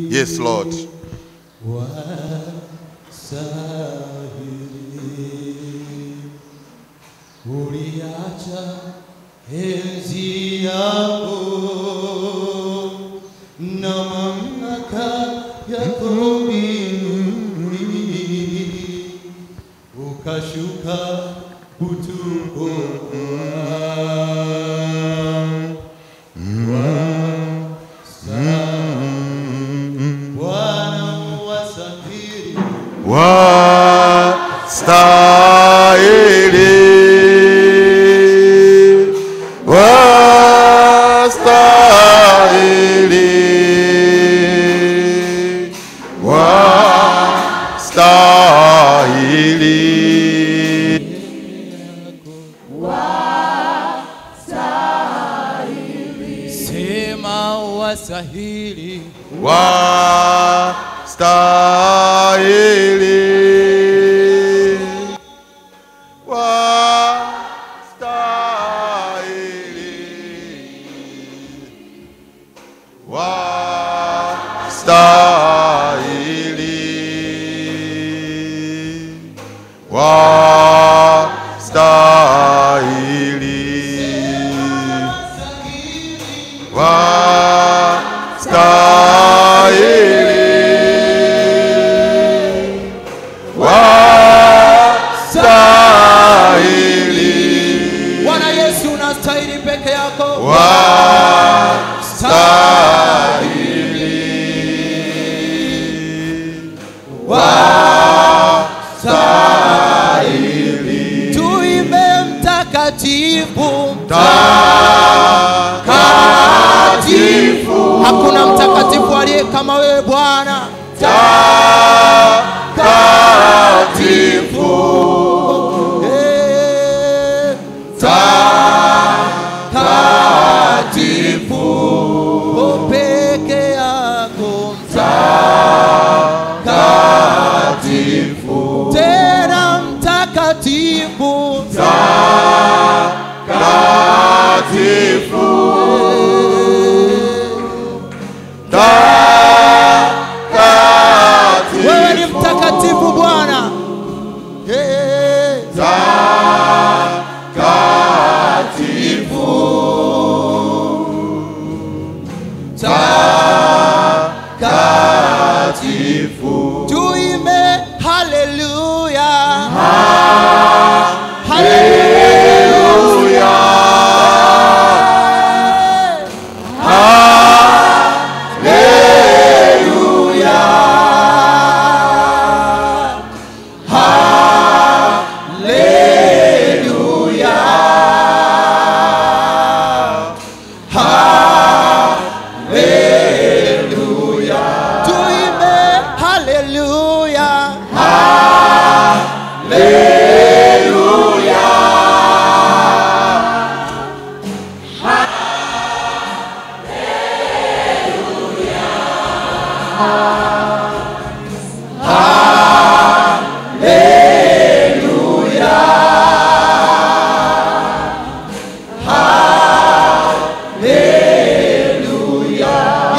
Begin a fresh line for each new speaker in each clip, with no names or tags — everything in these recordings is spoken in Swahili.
Yes, Lord.
Uliacha enzi yako na mamlaka yako mbinguni, ukashuka kutuokoa.
Wastahili, wastahili, wastahili, wastahili, wastahili,
Bwana Yesu unastahili peke yako.
Wastahili.
Tuimbe mtakatifu,
mtakatifu.
Hakuna mtakatifu aliye kama wewe Bwana.
Takatifu. Takatifu.
Peke yako
mtakatifu.
tena mtakatifu.
Takatifu.
Wewe ni mtakatifu Bwana.
Takatifu. Takatifu.
Tuimbe haleluya.
Haleluya. Haleluya. Haleluya. Haleluya.
Tuimbe haleluya.
Haleluya.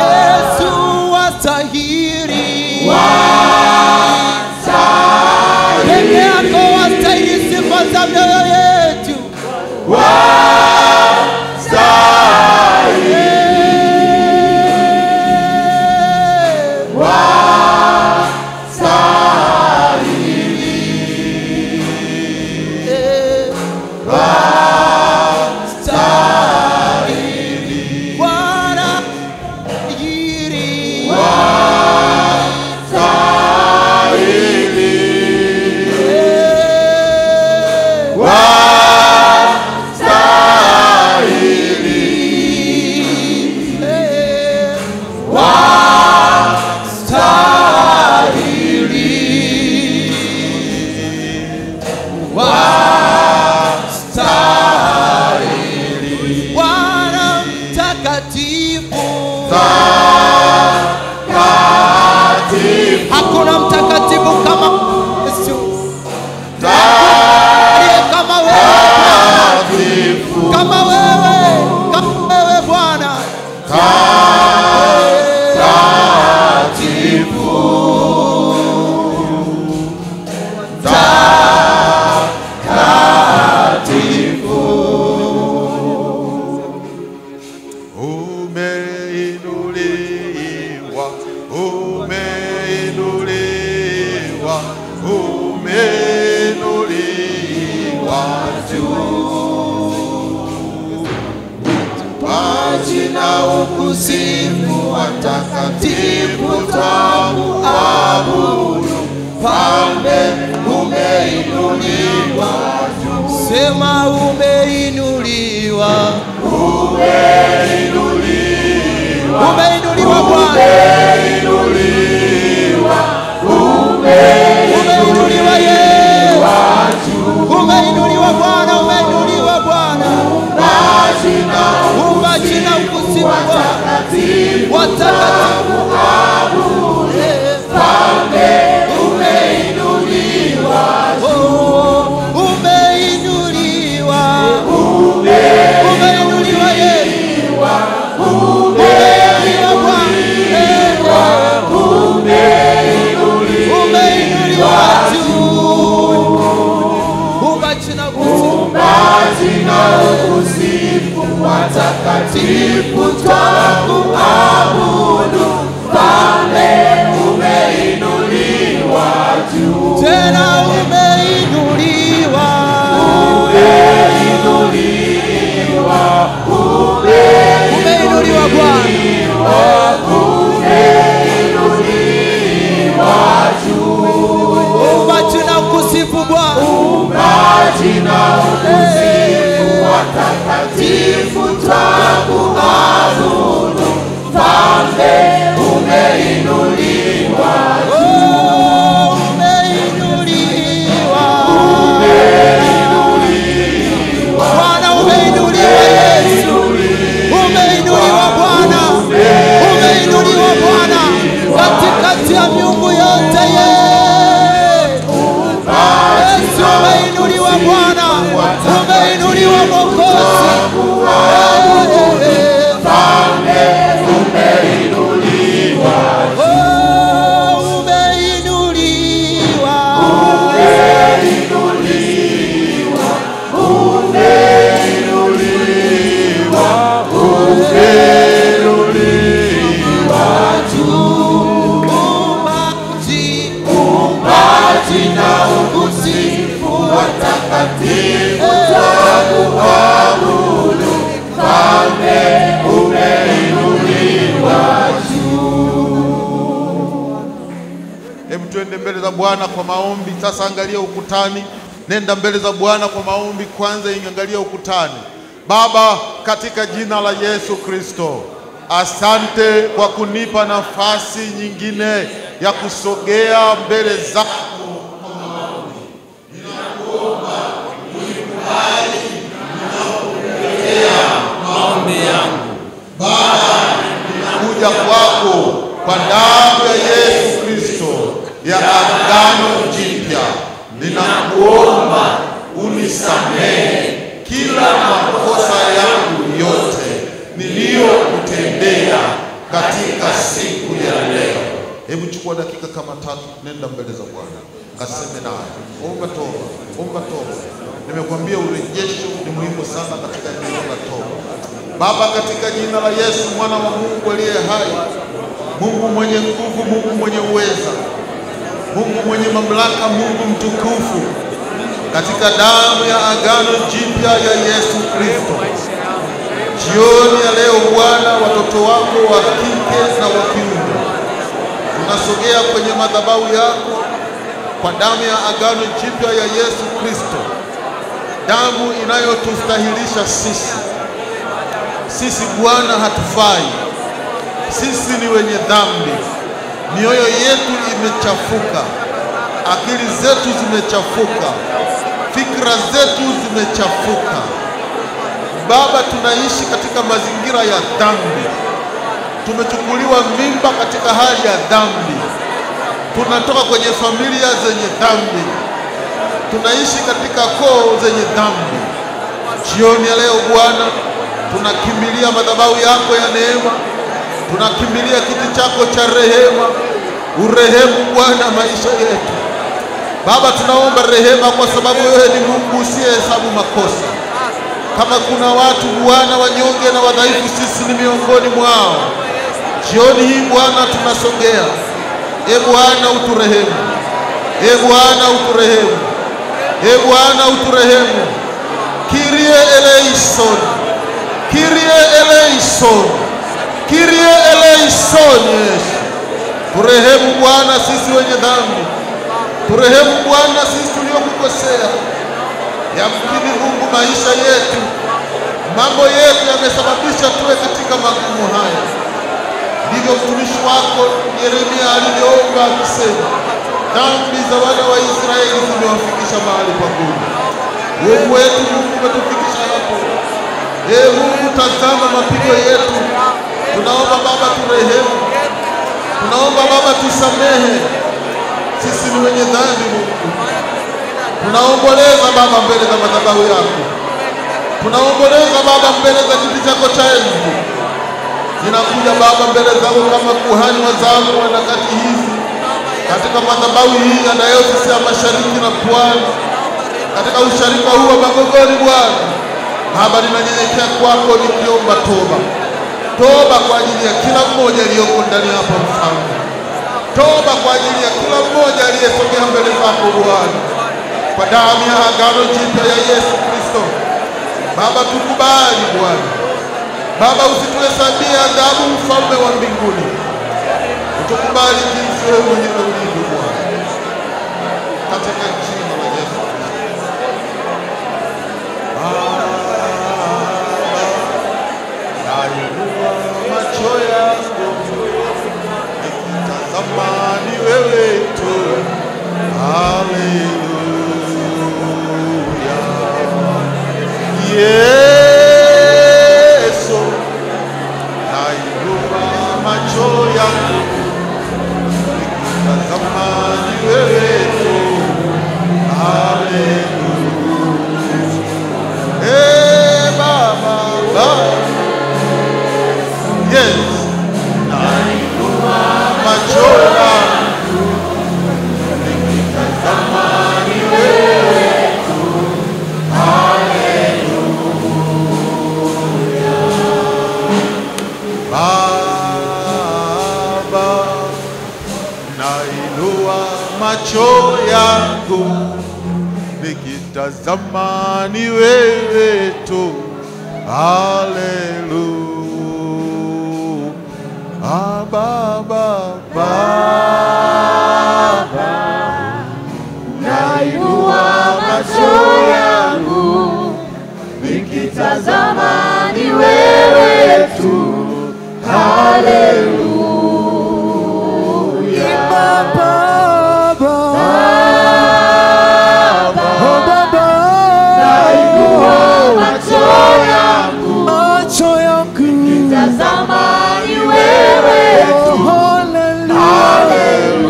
Yesu wastahili. Peke yako wastahili sifa za mioyo yetu. Bwana hiri. Bwana mtakatifu. Hakuna mtakatifu kama Yesu. Aliye kama wewe. Kama wewe Bwana.
umeinuliwa, umeinuliwa, umeinuliwa juu. Majina ukusifu watakatifu twakuabudu, Mfalme umeinuliwa juu.
Sema umeinuliwa,
umeinuliwa,
umeinuliwa Bwana,
umeinuliwa,
umeinuliwa Yesu, umeinuliwa Bwana, umeinuliwa Bwana. Majina ukusifu watakatifu
Mfalme umeinuliwa,
umeinuliwa,
umeinuliwa
Yesu,
umeinuliwa
umeinuliwa juu. Majina ukusifu watakatifu twakuabudu, Mfalme umeinuliwa juu. Tena umeinuliwa, umeinuliwa Bwana, majina ukusifu Bwana, majina ukusifu watakatifu twakuabudu, Mfalme umeinuliwa, umeinuliwa Bwana, umeinuliwa Yesu, umeinuliwa Bwana, umeinuliwa Bwana katikati ya miungu yote Yesu, umeinuliwa Bwana, umeinuliwa Mwokozi,
Mfalme umeinuliwa,
umeinuliwa,
majina ukusifu watakatifu twakuabudu, Mfalme umeinuliwa juu. Hebu tuende mbele za Bwana kwa maombi. Sasa angalia ukutani, nenda mbele za Bwana kwa maombi. Kwanza ingalia ukutani. Baba, katika jina la Yesu Kristo, asante kwa kunipa nafasi nyingine ya kusogea mbele zako kwa maombi. Ninakuomba unikubali ninapokuletea maombi yangu. Baba, ninakuja kwako kwa damu ya Yesu Kristo ya Agano Jipya. Ninakuomba unisamehe kila makosa yangu yote niliyokutendea katika siku ya leo. Hebu chukua dakika kama 3, nenda mbele za Bwana, kaseme naye, omba toba, omba toba. Nimekwambia urejesho ni muhimu sana katika neno la toba. Baba, katika jina la Yesu mwana wa Mungu aliye hai, Mungu mwenye nguvu, Mungu mwenye uweza, Mungu mwenye mamlaka, Mungu mtukufu, katika damu ya Agano Jipya ya Yesu Kristo, jioni ya leo Bwana, watoto wako wa kike na wa kiume tunasogea kwenye madhabahu yako kwa damu ya Agano Jipya ya Yesu Kristo, damu inayotustahilisha sisi Bwana hatufai, sisi ni wenye dhambi, mioyo yetu imechafuka, akili zetu zimechafuka, fikra zetu zimechafuka. Baba, tunaishi katika mazingira ya dhambi, tumechukuliwa mimba katika hali ya dhambi, tunatoka kwenye familia zenye dhambi, tunaishi katika koo zenye dhambi. Jioni ya leo Bwana, tunakimbilia madhabahu yako ya neema, tunakimbilia kiti chako cha rehema. Urehemu Bwana maisha yetu. Baba, tunaomba rehema kwa sababu wewe ni Mungu usiyehesabu makosa. Kama kuna watu Bwana wanyonge na wadhaifu, sisi ni miongoni mwao. Jioni hii Bwana tunasogea. Bwana uturehemu. Bwana uturehemu. Bwana uturehemu. Kyrie eleison. Kyrie eleison. Kyrie eleison. Yesu. Turehemu Bwana sisi wenye dhambi. Turehemu Bwana sisi tuliokukosea. Yamkini Mungu maisha yetu, mambo yetu yamesababisha tuwe katika magumu haya. Ndivyo mtumishi wako Yeremia alivyoomba akisema, dhambi za wana wa Israeli zimewafikisha mahali pagumu. Mungu wetu, Mungu umetufikisha hapo. Mungu tazama mapigo yetu. Tunaomba Baba turehemu. Tunaomba Baba tusamehe. Sisi ni wenye dhambi Mungu. Tunaomboleza Baba mbele za madhabahu yako. Tunaomboleza Baba mbele za kiti chako cha enzi. Ninakuja Baba mbele zako kama kuhani wa zamu wa nyakati hizi, katika madhabahu hii ya Dayosisi ya Mashariki na Pwani, katika usharika huu wa Magogoni Bwana. Baba, ninanyenyekea kwako nikiomba toba. Toba kwa ajili ya kila mmoja aliyoko ndani hapa Mfalme. Toba kwa ajili ya kila mmoja aliyesogea mbele zako Bwana. Kwa damu ya agano jipya ya Yesu Kristo. Baba, tukubali Bwana. Baba, usituhesabie adhabu Mfalme wa mbinguni. Utukubali jinsi wewe mwenyewe ulivyo Bwana. Katika jina la Yesu Kristo. Nainua macho yangu nikitazama ni wewe tu. Haleluya. Yesu, nainua macho yangu nikitazama ni wewe tu. Haleluya. Baba, yes, nainua macho yangu nikitazama ni wewe tu. Haleluya. Baba, nainua macho yangu nikitazama ni wewe tu. Haleluya. Baba,
nainua macho yangu nikitazama ni wewe tu. Haleluya. Baba, nainua macho yangu nikitazama ni wewe tu. Haleluya.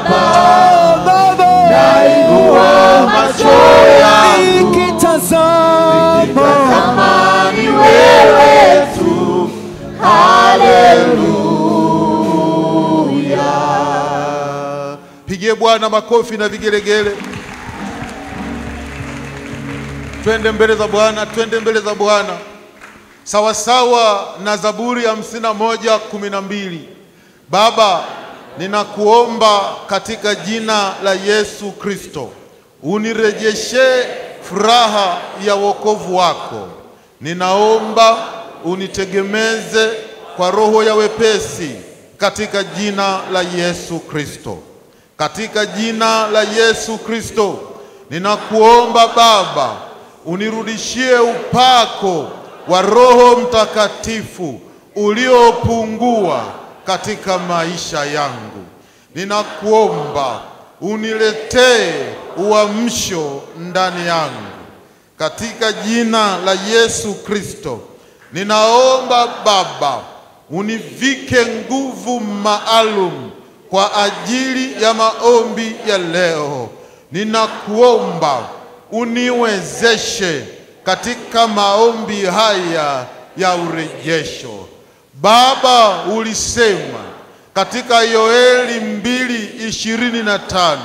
Baba, nainua macho yangu nikitazama ni wewe tu. Haleluya.
pigie Bwana makofi na vigelegele. Twende mbele za Bwana, twende mbele za Bwana. Sawa sawa na Zaburi ya 51:12. Baba, ninakuomba katika jina la Yesu Kristo, unirejeshe furaha ya wokovu wako. Ninaomba unitegemeze kwa roho ya wepesi katika jina la Yesu Kristo. Katika jina la Yesu Kristo, ninakuomba Baba, unirudishie upako wa Roho Mtakatifu uliopungua katika maisha yangu. Ninakuomba uniletee uamsho ndani yangu. Katika jina la Yesu Kristo, ninaomba Baba, univike nguvu maalum kwa ajili ya maombi ya leo. Ninakuomba uniwezeshe katika maombi haya ya urejesho. Baba, ulisema katika Yoeli 2:25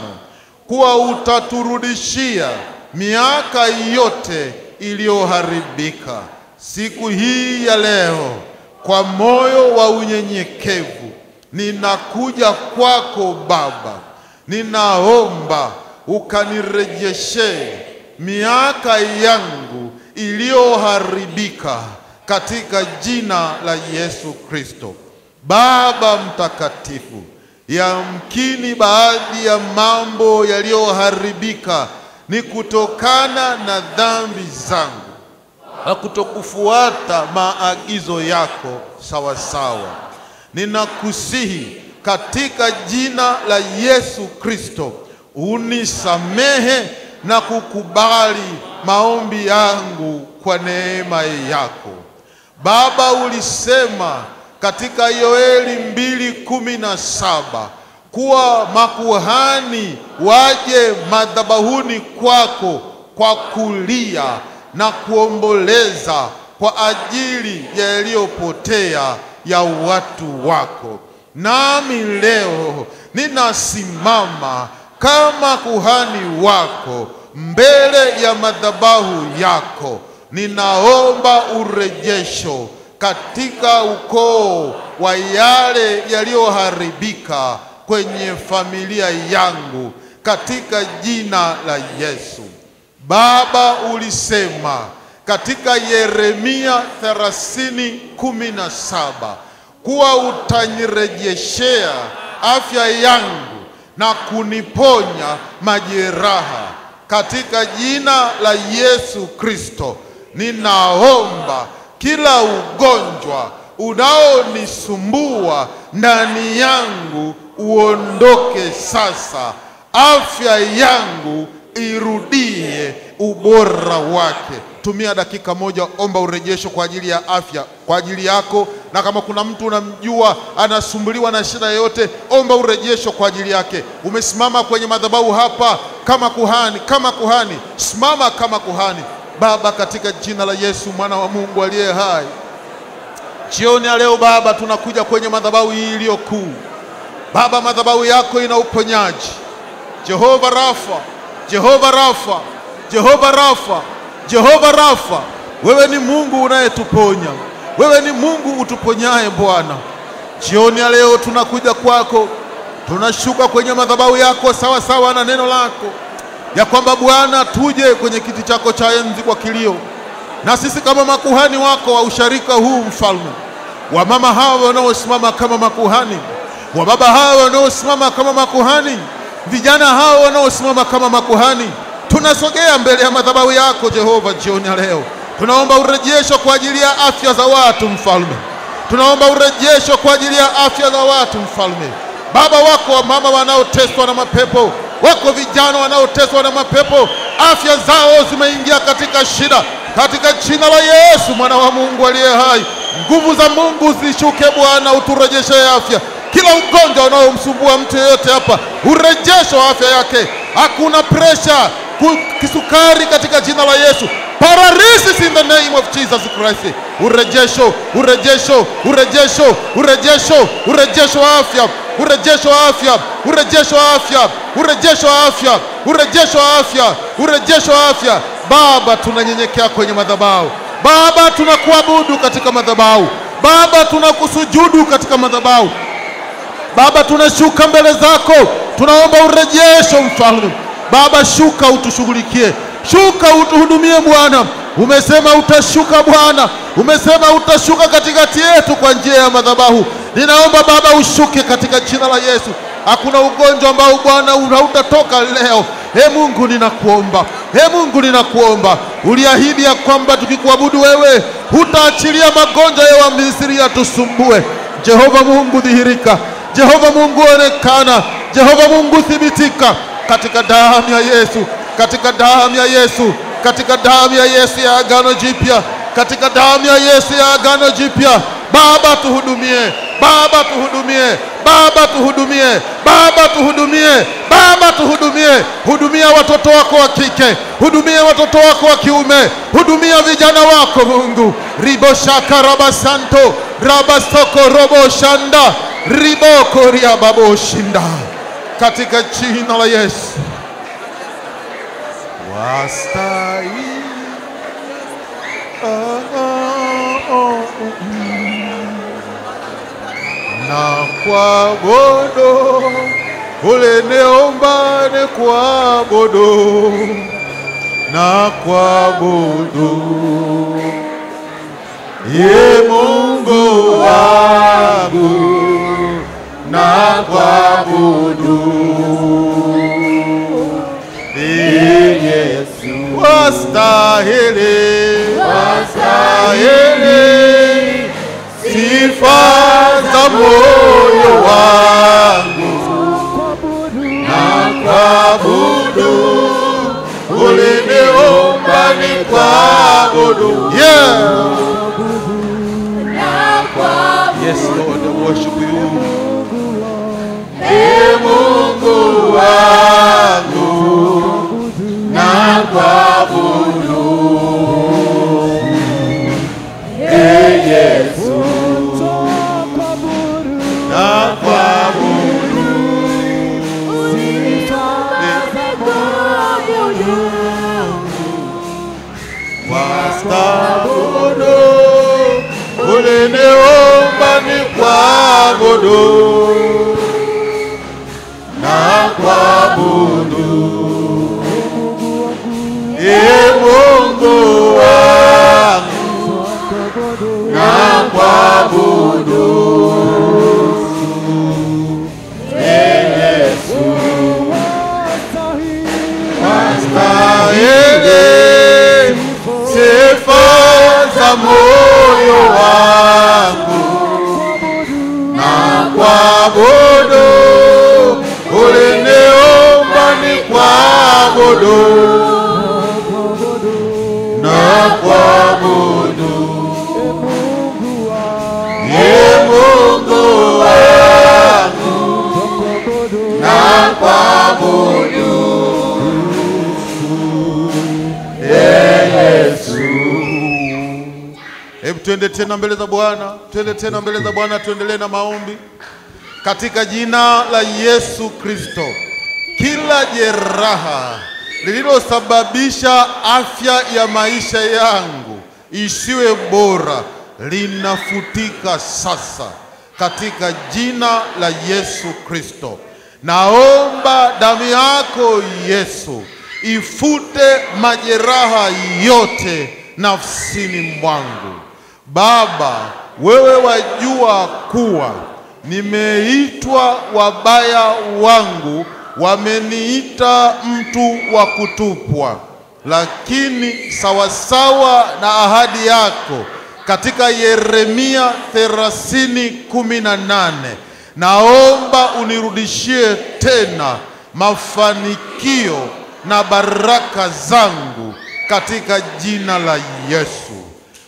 kuwa utaturudishia miaka yote iliyoharibika. Siku hii ya leo, kwa moyo wa unyenyekevu, ninakuja kwako Baba. Ninaomba ukanirejeshe miaka yangu iliyoharibika katika jina la Yesu Kristo. Baba mtakatifu, yamkini baadhi ya mambo yaliyoharibika ni kutokana na dhambi zangu na kutokufuata maagizo yako sawa sawa. Ninakusihi katika jina la Yesu Kristo, unisamehe na kukubali maombi yangu kwa neema yako. Baba, ulisema katika Yoeli 2:17 kuwa makuhani waje madhabahuni kwako kwa kulia na kuomboleza kwa ajili ya yaliyopotea ya watu wako. Nami leo ninasimama kama kuhani wako mbele ya madhabahu yako. Ninaomba urejesho katika ukoo wa yale yaliyoharibika kwenye familia yangu katika jina la Yesu. Baba, ulisema katika Yeremia 30:17 kuwa utanirejeshea afya yangu na kuniponya majeraha. Katika jina la Yesu Kristo, ninaomba kila ugonjwa unaonisumbua ndani yangu uondoke sasa. Afya yangu irudie ubora wake. Tumia dakika moja, omba urejesho kwa ajili ya afya, kwa ajili yako. Na kama kuna mtu unamjua anasumbuliwa na shida yoyote, omba urejesho kwa ajili yake. Umesimama kwenye madhabahu hapa kama kuhani, simama kama kuhani. Baba, katika jina la Yesu mwana wa Mungu aliye hai, jioni ya leo Baba, tunakuja kwenye madhabahu hii iliyo kuu. Baba, madhabahu yako ina uponyaji. Jehova Rafa, Jehova Rafa, Jehova Rafa, Jehova Rafa, wewe ni Mungu unayetuponya. Wewe ni Mungu utuponyaye Bwana. Jioni ya leo tunakuja kwako, tunashuka kwenye madhabahu yako sawa sawa na neno lako, ya kwamba Bwana, tuje kwenye kiti chako cha enzi kwa kilio. Na sisi kama makuhani wako wa usharika huu, mfalme, wa mama hawa wanaosimama kama makuhani, wa baba hawa wanaosimama kama makuhani, vijana hawa wanaosimama kama makuhani, tunasogea mbele ya madhabahu yako Jehova. Jioni ya leo tunaomba urejesho kwa ajili ya afya za watu, mfalme. Tunaomba urejesho kwa ajili ya afya za watu, mfalme. Baba, wako wa mama wanaoteswa na mapepo, wako vijana wanaoteswa na mapepo, afya zao zimeingia katika shida. Katika jina la Yesu mwana wa Mungu aliye hai, nguvu za Mungu zishuke Bwana, uturejeshe afya. Kila ugonjwa unaomsumbua mtu yeyote hapa, urejesho wa afya yake. Hakuna pressure, kisukari katika jina la Yesu. Paralysis in the name of Jesus Christ. Urejesho, urejesho, urejesho, urejesho, urejesho wa afya, urejesho wa afya, urejesho wa afya, urejesho wa afya, urejesho wa afya, urejesho wa afya. Baba, tunanyenyekea kwenye madhabahu. Baba, tunakuabudu katika madhabahu. Baba, tunakusujudu katika madhabahu. Baba, tunashuka mbele zako, tunaomba urejesho, mfalme. Baba, shuka utushughulikie, shuka utuhudumie Bwana. Umesema utashuka Bwana, umesema utashuka katikati yetu kwa njia ya madhabahu. Ninaomba Baba ushuke katika jina la Yesu. Hakuna ugonjwa ambao Bwana hautatoka leo. Mungu ninakuomba, Mungu ninakuomba. Uliahidi ya kwamba tukikuabudu wewe hutaachilia magonjwa ya Wamisri yatusumbue. Jehova Mungu dhihirika, Jehova Mungu onekana, Jehova Mungu thibitika katika damu ya Yesu, katika damu ya Yesu, katika damu ya Yesu ya agano jipya, katika damu ya Yesu ya agano jipya. Baba tuhudumie, Baba tuhudumie, Baba tuhudumie, Baba tuhudumie, Baba tuhudumie. Hudumia watoto wako wa kike, hudumia watoto wako wa kiume, hudumia vijana wako Mungu. Ribo shaka rabasanto, rabasoko robo shanda, riboko ria baboshinda, katika jina la Yesu. Wastahili na kuabudu, uliniumba ni kuabudu na kuabudu, Ye Mungu wangu na kuabudu, Yesu. Wastahili, wastahili sifa za moyo wangu na kuabudu, uliniumba ni kuabudu. Yeah. Yes, Lord, I worship you. Ee Mungu wangu na kuabudu, Ee Yesu na kuabudu, wastabudu, uliniumba ni kuabudu na kuabudu, Ee Mungu wangu na kuabudu, Ee Yesu. Wastahili sifa za moyo wangu na kuabudu, uliniumba ni kuabudu na kuabudu, Ye Mungu wangu na kuabudu, Ee Yesu. Hebu tuende tena mbele za Bwana, tuende tena mbele za Bwana, tuendelee na maombi. Katika jina la Yesu Kristo, kila jeraha lililosababisha afya ya maisha yangu isiwe bora linafutika sasa katika jina la Yesu Kristo. Naomba damu yako Yesu ifute majeraha yote nafsini mwangu. Baba, wewe wajua kuwa nimeitwa, wabaya wangu wameniita mtu wa kutupwa, lakini sawasawa na ahadi yako katika Yeremia 30:18, naomba unirudishie tena mafanikio na baraka zangu katika jina la Yesu.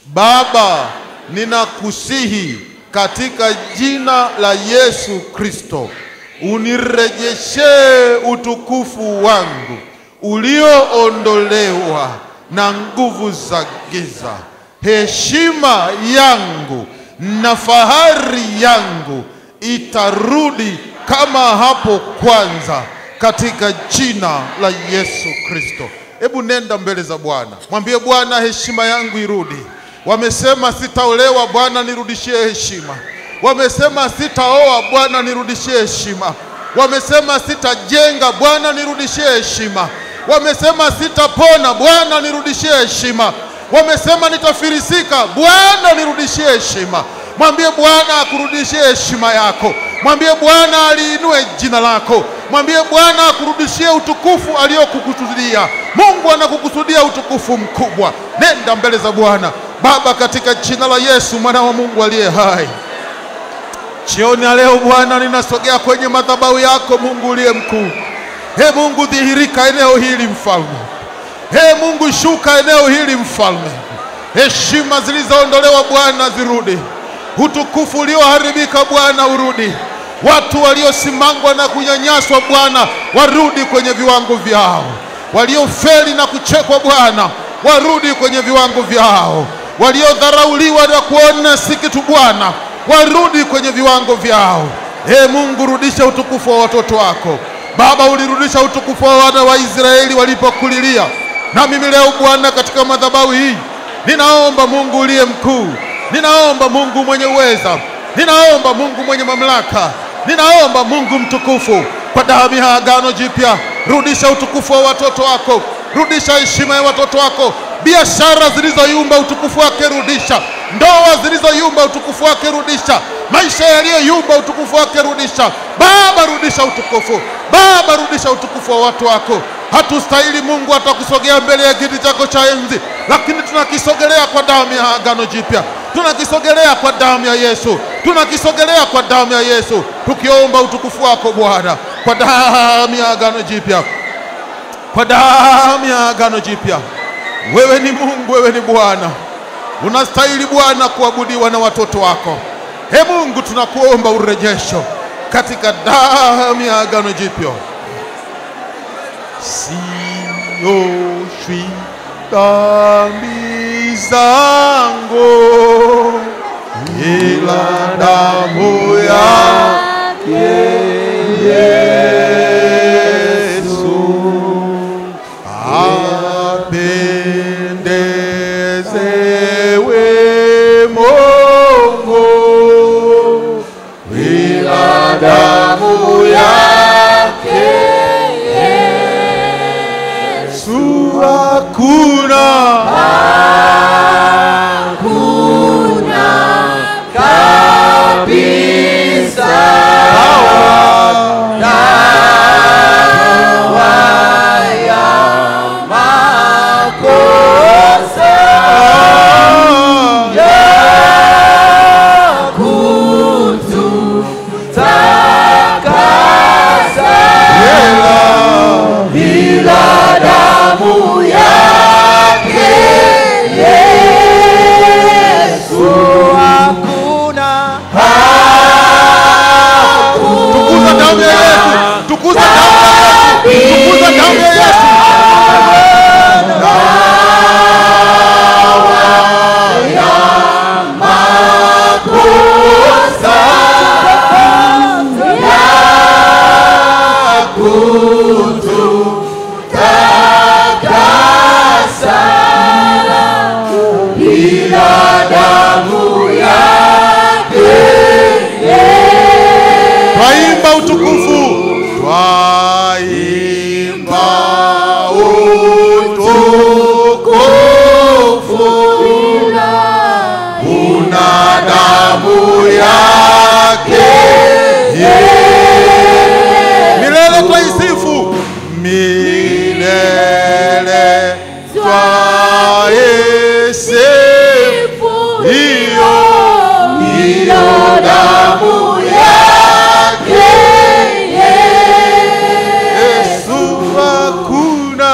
Baba, ninakusihi katika jina la Yesu Kristo, unirejeshe utukufu wangu ulioondolewa na nguvu za giza. Heshima yangu na fahari yangu itarudi kama hapo kwanza katika jina la Yesu Kristo. Hebu nenda mbele za Bwana, mwambie Bwana, heshima yangu irudi. Wamesema sitaolewa, Bwana nirudishie heshima. Wamesema sitaoa, Bwana nirudishie heshima. Wamesema sitajenga, Bwana nirudishie heshima. Wamesema sitapona, Bwana nirudishie heshima. Wamesema nitafirisika, Bwana nirudishie heshima. Mwambie Bwana akurudishie heshima yako. Mwambie Bwana aliinue jina lako. Mwambie Bwana akurudishie utukufu aliyokukusudia. Mungu anakukusudia utukufu mkubwa. Nenda mbele za Bwana. Baba, katika jina la Yesu mwana wa Mungu aliye hai, jioni ya leo Bwana ninasogea kwenye madhabahu yako Mungu uliye mkuu. He Mungu, dhihirika eneo hili mfalme. He Mungu, shuka eneo hili mfalme. Heshima zilizoondolewa Bwana zirudi. Utukufu ulioharibika Bwana urudi. Watu waliosimangwa na kunyanyaswa Bwana warudi kwenye viwango vyao. Waliofeli na kuchekwa Bwana warudi kwenye viwango vyao. Waliodharauliwa na kuona si kitu Bwana warudi kwenye viwango vyao. Mungu, rudisha utukufu wa watoto wako. Baba, ulirudisha utukufu wa wana wa Israeli walipokulilia. Na mimi leo Bwana, katika madhabahu hii ninaomba Mungu uliye mkuu, ninaomba Mungu mwenye uweza, ninaomba Mungu mwenye mamlaka, ninaomba Mungu mtukufu, kwa damu ya agano jipya, rudisha utukufu wa watoto wako, rudisha heshima ya watoto wako. Biashara zilizoyumba utukufu wake rudisha, ndoa zilizoyumba utukufu wake rudisha, maisha yaliyoyumba utukufu wake rudisha. Baba, rudisha utukufu. Baba, rudisha utukufu wa watu wako. Hatustahili Mungu hata kusogea mbele ya kiti chako cha enzi, lakini tunakisogelea kwa damu ya agano jipya, tunakisogelea kwa damu ya Yesu, tunakisogelea kwa damu ya Yesu, tukiomba utukufu wako Bwana, kwa damu ya agano jipya, kwa damu ya agano jipya. Wewe ni Mungu, wewe ni Bwana, unastahili Bwana kuabudiwa na watoto wako. Mungu, tunakuomba urejesho katika damu ya agano jipya. Sioshwi dhambi zangu, ila damu yake Yesu apendezewe Mungu, ila damu yake Yesu hakuna
kabisa dawa ya makosa ya kututakasa, ila damu yake Yesu hakuna.
Tukuza damu ya Yesu, tukuza damu ya Yesu, tukuza damu ya Yesu. Twaimba utukufu, twaimba utukufu, una damu yake milele twaisifu, milele twaisifu hiyo damu yake Yesu hakuna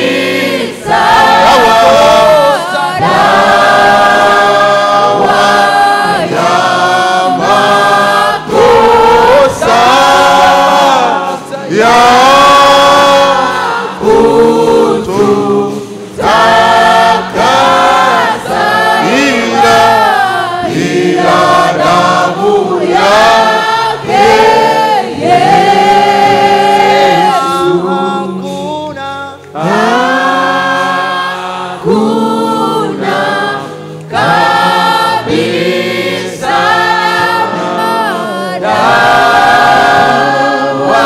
kabisa dawa ya makosa
ya
kututakasa, ila damu yake Yesu hakuna kabisa dawa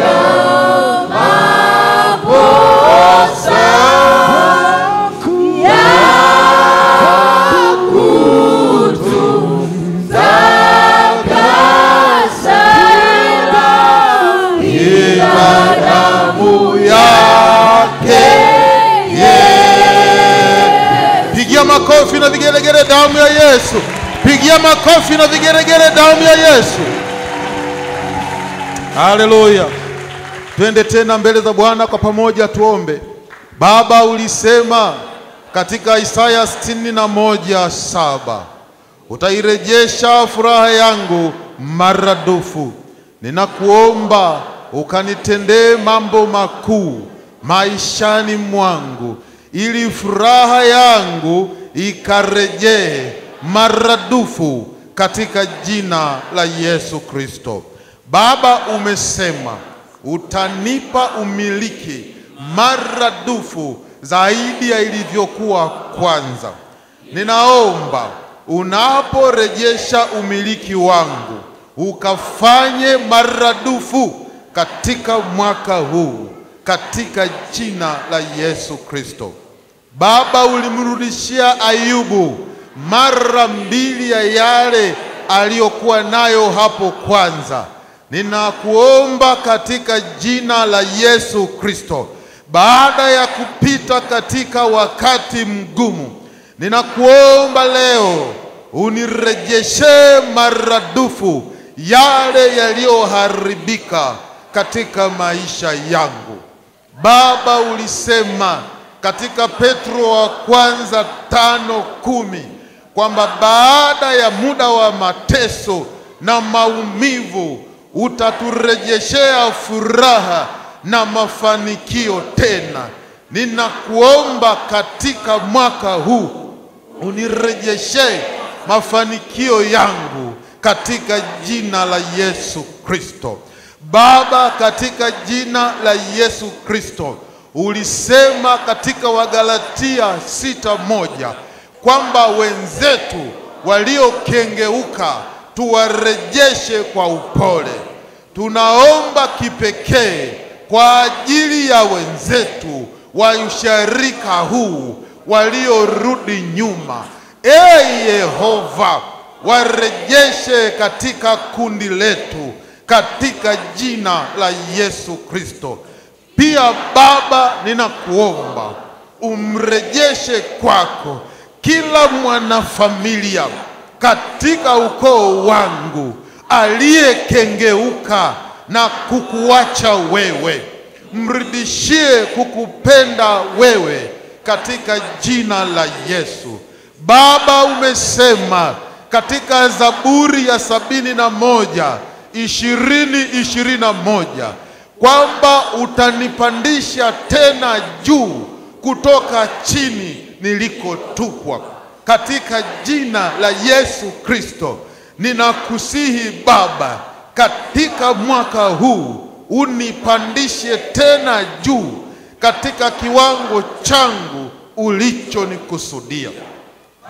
ya makosa ya kututakasa, ila damu
yake Pigia makofi na vigelegele damu ya Yesu. Pigia makofi na vigelegele damu ya Yesu. Haleluya. Twende tena mbele za Bwana kwa pamoja tuombe. Baba, ulisema katika Isaya 61:7, utairejesha furaha yangu maradufu. Ninakuomba ukanitendee mambo makuu maishani mwangu, ili furaha yangu ikarejee maradufu katika jina la Yesu Kristo. Baba, umesema utanipa umiliki maradufu zaidi ya ilivyokuwa kwanza. Ninaomba unaporejesha umiliki wangu ukafanye maradufu katika mwaka huu katika jina la Yesu Kristo. Baba, ulimrudishia Ayubu mara 2 ya yale aliyokuwa nayo hapo kwanza. Ninakuomba katika jina la Yesu Kristo, baada ya kupita katika wakati mgumu, ninakuomba leo unirejeshe maradufu yale yaliyoharibika katika maisha yangu. Baba, ulisema katika Petro wa kwanza 5:10 kwamba baada ya muda wa mateso na maumivu utaturejeshea furaha na mafanikio tena. Ninakuomba katika mwaka huu unirejeshe mafanikio yangu katika jina la Yesu Kristo. Baba, katika jina la Yesu Kristo, ulisema katika Wagalatia 6:1 kwamba wenzetu waliokengeuka tuwarejeshe kwa upole. Tunaomba kipekee kwa ajili ya wenzetu wa usharika huu waliorudi nyuma. Yehova, warejeshe katika kundi letu katika jina la Yesu Kristo. Pia Baba, ninakuomba umrejeshe kwako kila mwanafamilia katika ukoo wangu aliyekengeuka na kukuacha wewe. Mrudishie kukupenda wewe katika jina la Yesu. Baba, umesema katika Zaburi ya 71:20-21 kwamba utanipandisha tena juu kutoka chini nilikotupwa. Katika jina la Yesu Kristo, ninakusihi Baba, katika mwaka huu unipandishe tena juu katika kiwango changu ulichonikusudia.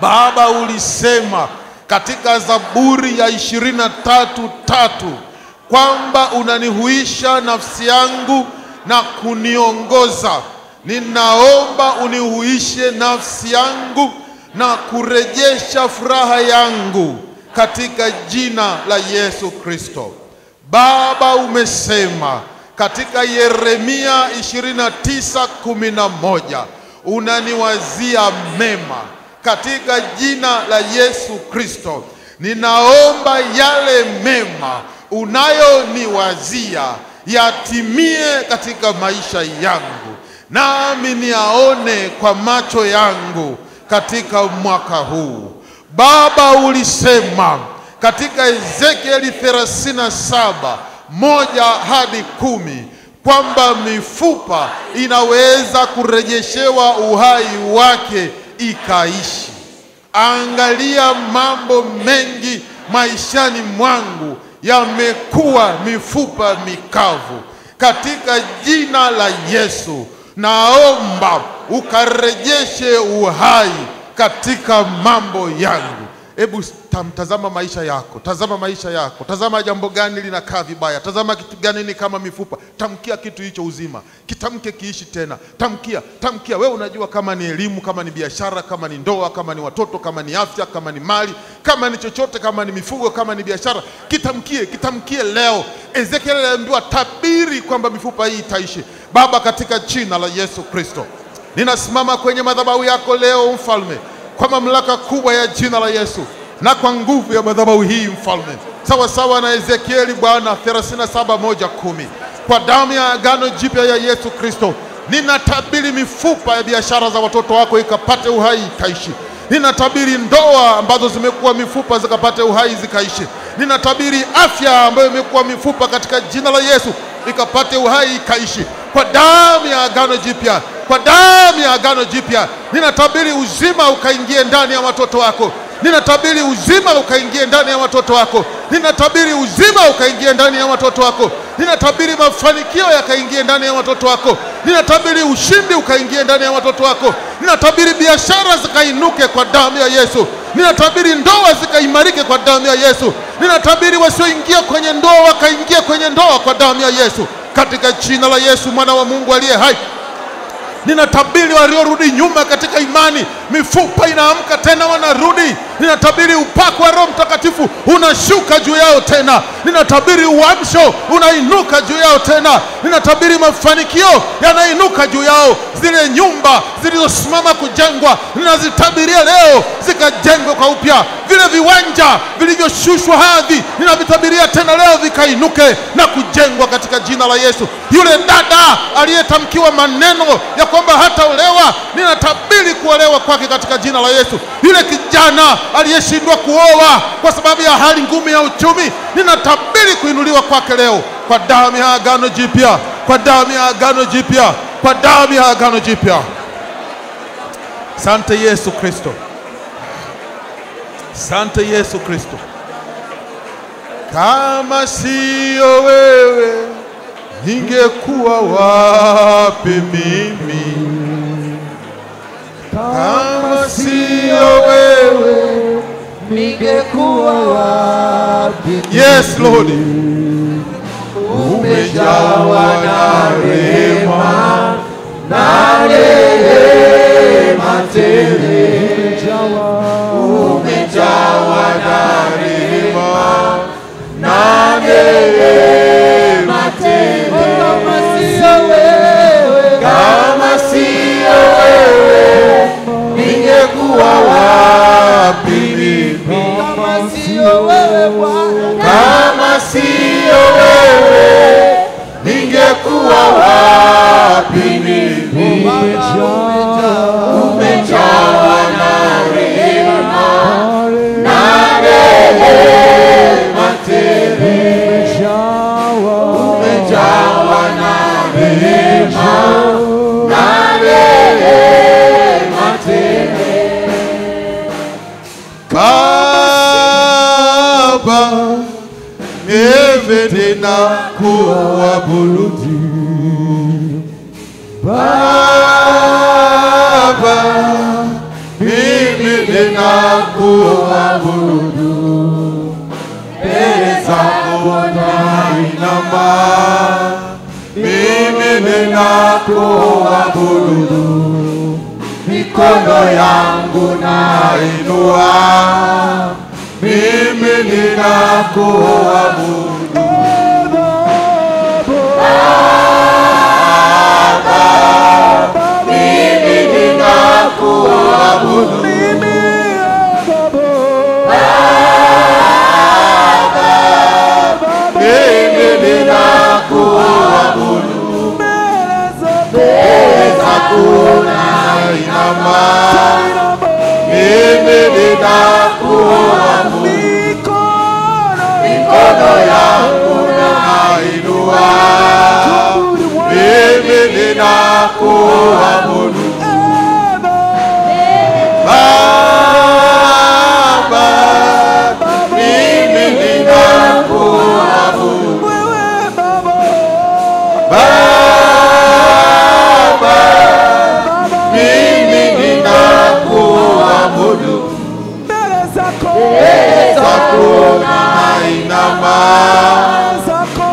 Baba, ulisema katika Zaburi ya 23:3 kwamba unanihuisha nafsi yangu na kuniongoza. Ninaomba unihuishe nafsi yangu na kurejesha furaha yangu katika jina la Yesu Kristo. Baba, umesema katika Yeremia 29:11 unaniwazia mema. Katika jina la Yesu Kristo, ninaomba yale mema unayoniwazia yatimie katika maisha yangu, nami niaone kwa macho yangu katika mwaka huu. Baba, ulisema katika Ezekieli 37:1-10 kwamba mifupa inaweza kurejeshewa uhai wake ikaishi. Angalia, mambo mengi maishani mwangu yamekuwa mifupa mikavu. Katika jina la Yesu, naomba ukarejeshe uhai katika mambo yangu. Hebu tazama maisha yako, tazama maisha yako, tazama jambo gani linakaa vibaya, tazama kitu gani ni kama mifupa. Tamkia kitu hicho uzima, kitamke kiishi tena. Tamkia. Wewe unajua kama ni elimu, kama ni biashara, kama ni ndoa, kama ni watoto, kama ni afya, kama ni mali, kama ni chochote, kama ni mifugo, kama ni biashara, kitamkie leo. Ezekiel aliambiwa tabiri kwamba mifupa hii itaishi. Baba, katika jina la Yesu Kristo, ninasimama kwenye madhabahu yako leo Mfalme, kwa mamlaka kubwa ya jina la Yesu na kwa nguvu ya madhabahu hii Mfalme, sawa sawa na Ezekieli Bwana 37:1-10, kwa damu ya agano jipya ya Yesu Kristo, ninatabiri mifupa ya biashara za watoto wako ikapate uhai ikaishi. Ninatabiri ndoa ambazo zimekuwa mifupa zikapate uhai zikaishi. Ninatabiri afya ambayo imekuwa mifupa katika jina la Yesu ikapate uhai ikaishi. kwa damu ya agano jipya, kwa damu ya agano jipya. Ninatabiri uzima ukaingie ndani ya watoto wako. Ninatabiri uzima ukaingie ndani ya watoto wako. Ninatabiri uzima ukaingie ndani ya watoto wako. Ninatabiri mafanikio yakaingie ndani ya watoto wako. Ninatabiri ushindi ukaingie ndani ya watoto wako. Ninatabiri biashara zikainuke kwa damu ya Yesu. Ninatabiri ndoa zikaimarike kwa damu ya Yesu. Ninatabiri wasioingia kwenye ndoa wakaingia kwenye ndoa kwa damu ya Yesu, katika jina la Yesu mwana wa Mungu aliye hai. Ninatabiri waliorudi nyuma katika imani, mifupa inaamka tena, wanarudi. Ninatabiri upako wa Roho Mtakatifu unashuka juu yao tena. Ninatabiri uamsho unainuka juu yao tena. Ninatabiri mafanikio yanainuka juu yao. Zile nyumba zilizosimama kujengwa, ninazitabiria leo zikajengwe kwa upya. Vile viwanja vilivyoshushwa hadhi, ninavitabiria tena leo vikainuke na kujengwa katika jina la Yesu. Yule dada aliyetamkiwa maneno ya kwamba hataolewa, ninatabiri kuolewa kwake katika jina la Yesu. Yule kijana aliyeshindwa kuoa kwa sababu ya hali ngumu ya uchumi, ninatabiri kuinuliwa kwake leo kwa damu ya agano jipya, kwa damu ya agano jipya, kwa damu ya agano jipya. Asante Yesu Kristo. Asante Yesu Kristo. Kama sio wewe ningekuwa wapi mimi? Kama sio wewe
ningekuwa wapi?
Yes Lord.
Umejawa na rehema, na rehema tele. Umejawa na rehema, na rehema tele. Kama sio wewe, kama sio wewe ningekuwa wapi mimi? Kama sio wewe Bwana, kama sio wewe ningekuwa wapi mimi? Umejawa na rehema, na rehema tele. Umejawa na rehema, na rehema tele.
Baba, mimi ninakuabudu. Baba, mimi ninakuabudu. Mbele zako nainama, mimi ninakuabudu. Mikono yangu nainua, mimi ninakuabudu. Mikono yangu nainua, mimi ninakuabudu. Baba, mimi ninakuabudu. Baba, mimi ninakuabudu. Mbele zako nainama,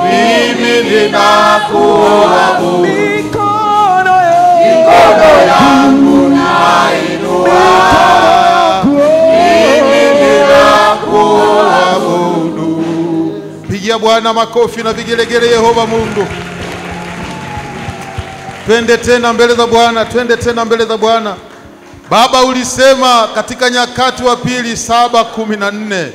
mimi ninakuabudu. Mikono yangu nainua, mimi ninakuabudu. Pigia Bwana makofi na vigelegele Yehova Mungu. Twende tena mbele za Bwana, twende tena mbele za Bwana. Baba, ulisema katika Nyakati wa Pili 7:14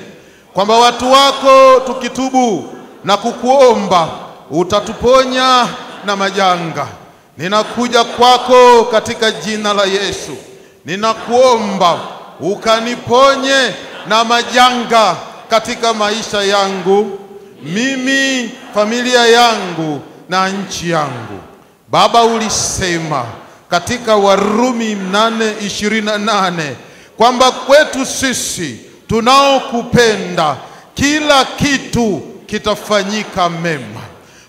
kwamba watu wako tukitubu na kukuomba utatuponya na majanga. Ninakuja kwako katika jina la Yesu. Ninakuomba ukaniponye na majanga katika maisha yangu, mimi, familia yangu na nchi yangu. Baba, ulisema katika Warumi 8:28 kwamba kwetu sisi tunaokupenda kila kitu kitafanyika mema.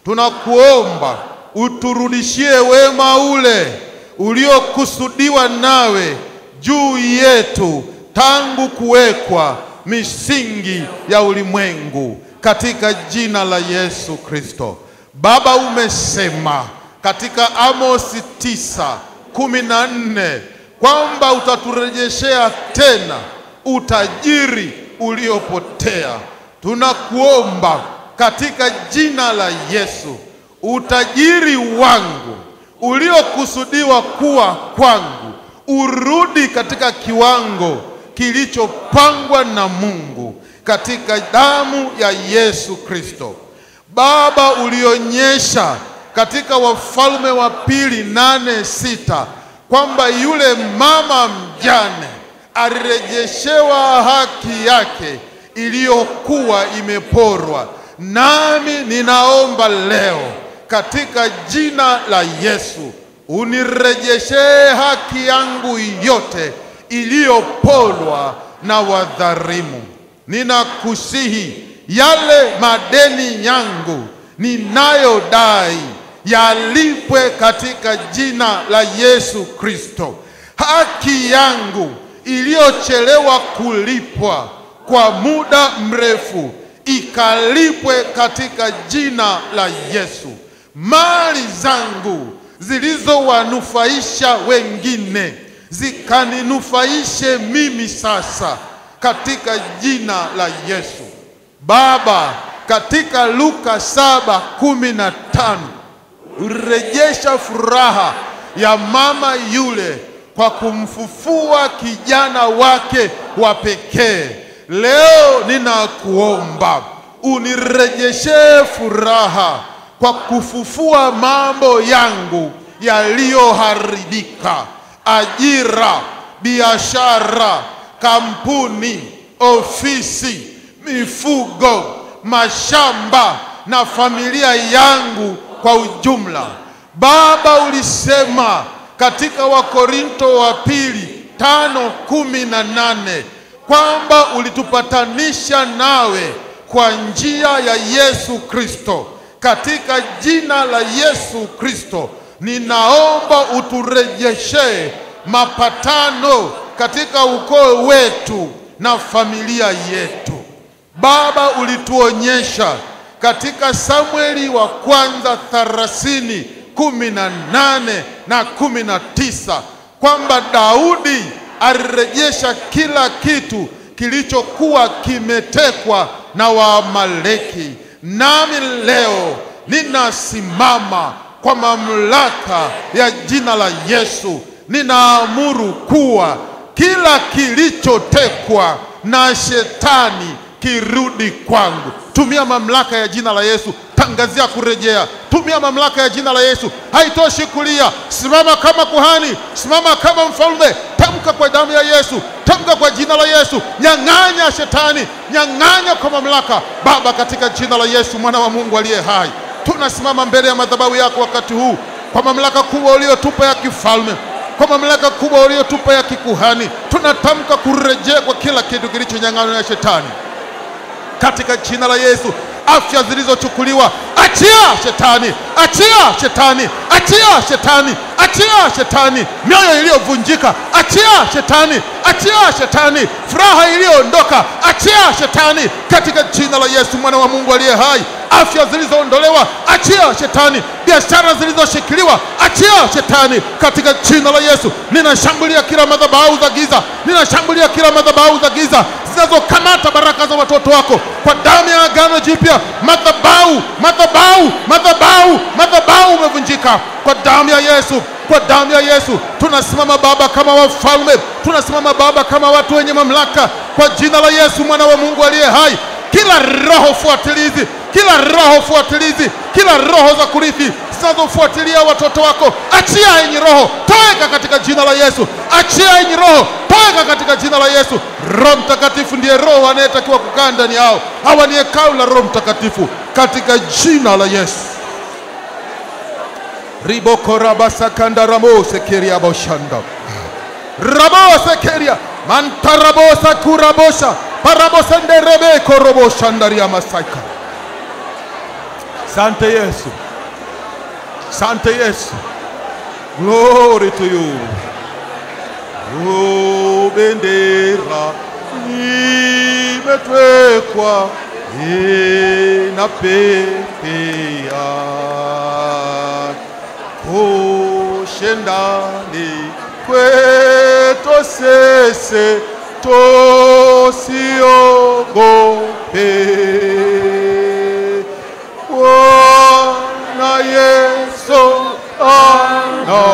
Tunakuomba uturudishie wema ule uliokusudiwa nawe juu yetu tangu kuwekwa misingi ya ulimwengu, katika jina la Yesu Kristo. Baba, umesema katika Amosi 9:14 kwamba utaturejeshea tena utajiri uliopotea. Tunakuomba katika jina la Yesu, utajiri wangu uliokusudiwa kuwa kwangu urudi katika kiwango kilichopangwa na Mungu katika damu ya Yesu Kristo. Baba, ulionyesha katika Wafalme wa Pili 8:6 kwamba yule mama mjane alirejeshewa haki yake iliyokuwa imeporwa. Nami ninaomba leo katika jina la Yesu, unirejeshe haki yangu yote iliyoporwa na wadhalimu. Ninakusihi yale madeni yangu ninayodai yalipwe katika jina la Yesu Kristo. Haki yangu iliyochelewa kulipwa kwa muda mrefu ikalipwe katika jina la Yesu. Mali zangu zilizowanufaisha wengine zikaninufaishe mimi sasa katika jina la Yesu. Baba, katika Luka 7:15 urejesha furaha ya mama yule kwa kumfufua kijana wake wa pekee. Leo ninakuomba unirejeshe furaha kwa kufufua mambo yangu yaliyoharibika: ajira, biashara, kampuni, ofisi, mifugo, mashamba na familia yangu kwa ujumla. Baba, ulisema katika Wakorinto wa pili 5:18 kwamba ulitupatanisha nawe kwa njia ya Yesu Kristo. Katika jina la Yesu Kristo, ninaomba uturejeshe mapatano katika ukoo wetu na familia yetu. Baba, ulituonyesha katika Samueli wa kwanza 30:18 na 19 kwamba Daudi alirejesha kila kitu kilichokuwa kimetekwa na Waamaleki. Nami leo ninasimama kwa mamlaka ya jina la Yesu, ninaamuru kuwa kila kilichotekwa na shetani kirudi kwangu. Tumia mamlaka ya jina la Yesu, tangazia kurejea. Tumia mamlaka ya jina la Yesu. Haitoshi kulia, simama kama kuhani, simama kama mfalme. Tamka kwa damu ya Yesu, tamka kwa jina la Yesu. Nyang'anya shetani, nyang'anya kwa mamlaka. Baba, katika jina la Yesu mwana wa Mungu aliye hai, tunasimama mbele ya madhabahu yako wakati huu kwa mamlaka kubwa uliyotupa ya kifalme, kwa mamlaka kubwa uliyotupa ya kikuhani. Tunatamka kurejea kwa kila kitu kilichonyang'anywa na shetani katika jina la Yesu. Afya zilizochukuliwa, achia shetani, achia shetani, achia shetani, achia shetani. Mioyo iliyovunjika, achia shetani, achia shetani. Furaha iliyoondoka, achia shetani katika jina la Yesu mwana wa Mungu aliye hai. Afya zilizoondolewa, achia shetani. Biashara zilizoshikiliwa, achia shetani katika jina la Yesu. Ninashambulia kila madhabahu za giza, ninashambulia kila madhabahu za giza zinazokamata baraka za watoto wako kwa damu ya agano jipya. Madhabahu, madhabahu, madhabahu, madhabahu umevunjika kwa damu ya Yesu, kwa damu ya Yesu. Tunasimama Baba kama wafalme, tunasimama Baba kama watu wenye mamlaka kwa jina la Yesu mwana wa Mungu aliye hai. Kila roho fuatilizi, kila roho fuatilizi, kila roho za kurithi zinazofuatilia watoto wako, achia enyi roho, toeka katika jina la Yesu. Achia enyi roho, toeka katika jina la Yesu. Roho Mtakatifu ndiye roho anayetakiwa kukaa ndani yao. Hawa ni hekalu la Roho Mtakatifu katika jina la Yesu. Riboko rabasa kanda ramose keria boshanda. Rabose keria. Mantarabosa kurabosha. Parabosende rebeko roboshandaria masaika. Sante Yesu. Sante Yesu. Glory to you. Oh, bendera imetwekwa inapepea kushendani kwetu sese tosiogope. Bwana Yesu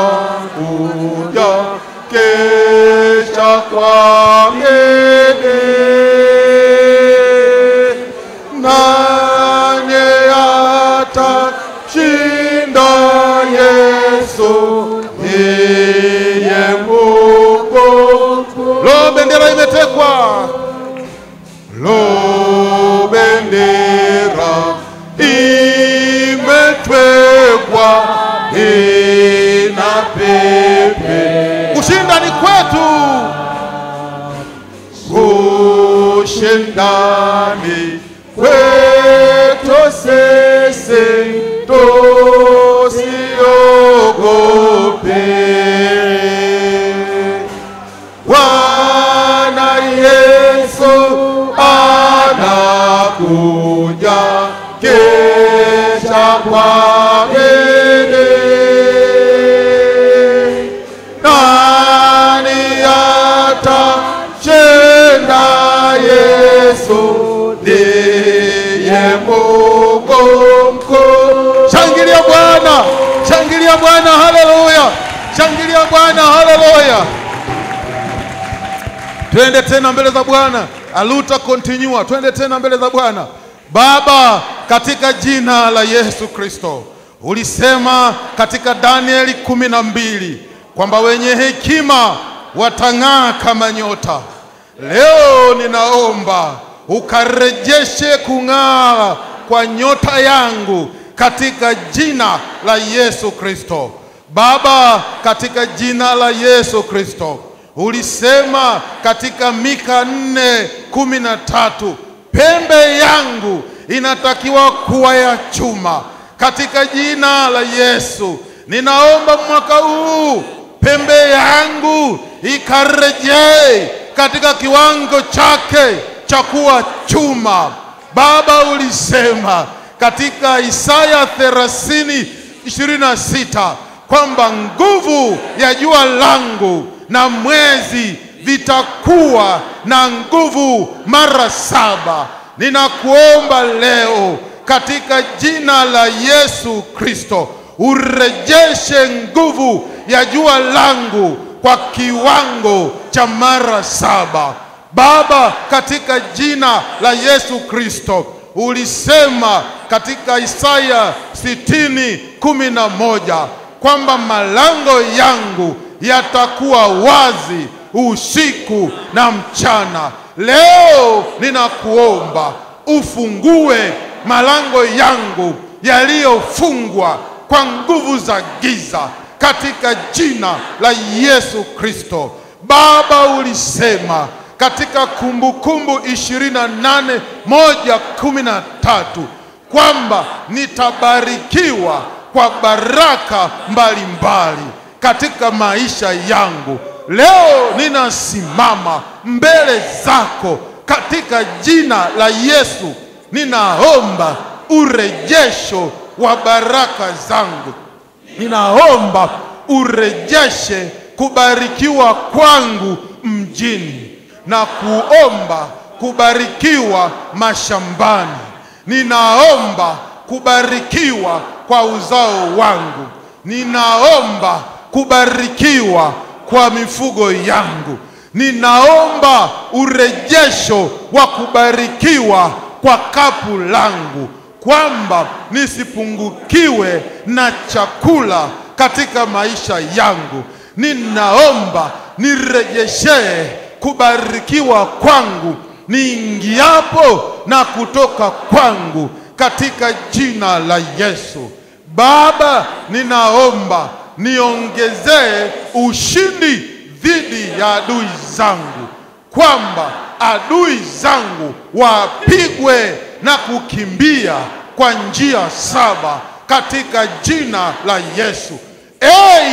anakuja kesha kwa ngene, nanye atashinda Yesu ndiye Mungu. Lo, bendera imetekwa. Lo, bendera imetwekwa inapepe. Kushinda ni kwetu. Kushinda ni kwetu sisi tusiogope. Bwana Yesu anakuja kesha kwa ngene, nani atashinda Yesu ndiye Mungu mkuu. Shangilia Bwana, shangilia Bwana, haleluya. Shangilia Bwana, haleluya. Twende tena mbele za Bwana. Aluta continua. Twende tena mbele za Bwana. Baba, katika jina la Yesu Kristo, ulisema katika Danieli 12 kwamba wenye hekima watang'aa kama nyota. Leo ninaomba ukarejeshe kung'aa kwa nyota yangu katika jina la Yesu Kristo. Baba, katika jina la Yesu Kristo, ulisema katika Mika 4:13 pembe yangu inatakiwa kuwa ya chuma. Katika jina la Yesu, ninaomba mwaka huu pembe yangu ikarejee katika kiwango chake cha kuwa chuma. Baba, ulisema katika Isaya 30:26 kwamba nguvu ya jua langu na mwezi vitakuwa na nguvu mara 7. Ninakuomba leo katika jina la Yesu Kristo, urejeshe nguvu ya jua langu kwa kiwango cha mara 7. Baba, katika jina la Yesu Kristo, ulisema katika Isaya 60:11 kwamba malango yangu yatakuwa wazi usiku na mchana. Leo ninakuomba ufungue malango yangu yaliyofungwa kwa nguvu za giza katika jina la Yesu Kristo. Baba, ulisema katika Kumbukumbu 28:1-13 kwamba nitabarikiwa kwa baraka mbalimbali katika maisha yangu. Leo ninasimama mbele zako katika jina la Yesu. Ninaomba urejesho wa baraka zangu. Ninaomba urejeshe kubarikiwa kwangu mjini na kuomba kubarikiwa mashambani. Ninaomba kubarikiwa kwa uzao wangu. Ninaomba kubarikiwa kwa mifugo yangu. Ninaomba urejesho wa kubarikiwa kwa kapu langu, kwamba nisipungukiwe na chakula katika maisha yangu. Ninaomba nirejeshe kubarikiwa kwangu niingiapo na kutoka kwangu katika jina la Yesu. Baba, ninaomba niongezee ushindi dhidi ya adui zangu, kwamba adui zangu wapigwe na kukimbia kwa njia 7 katika jina la Yesu.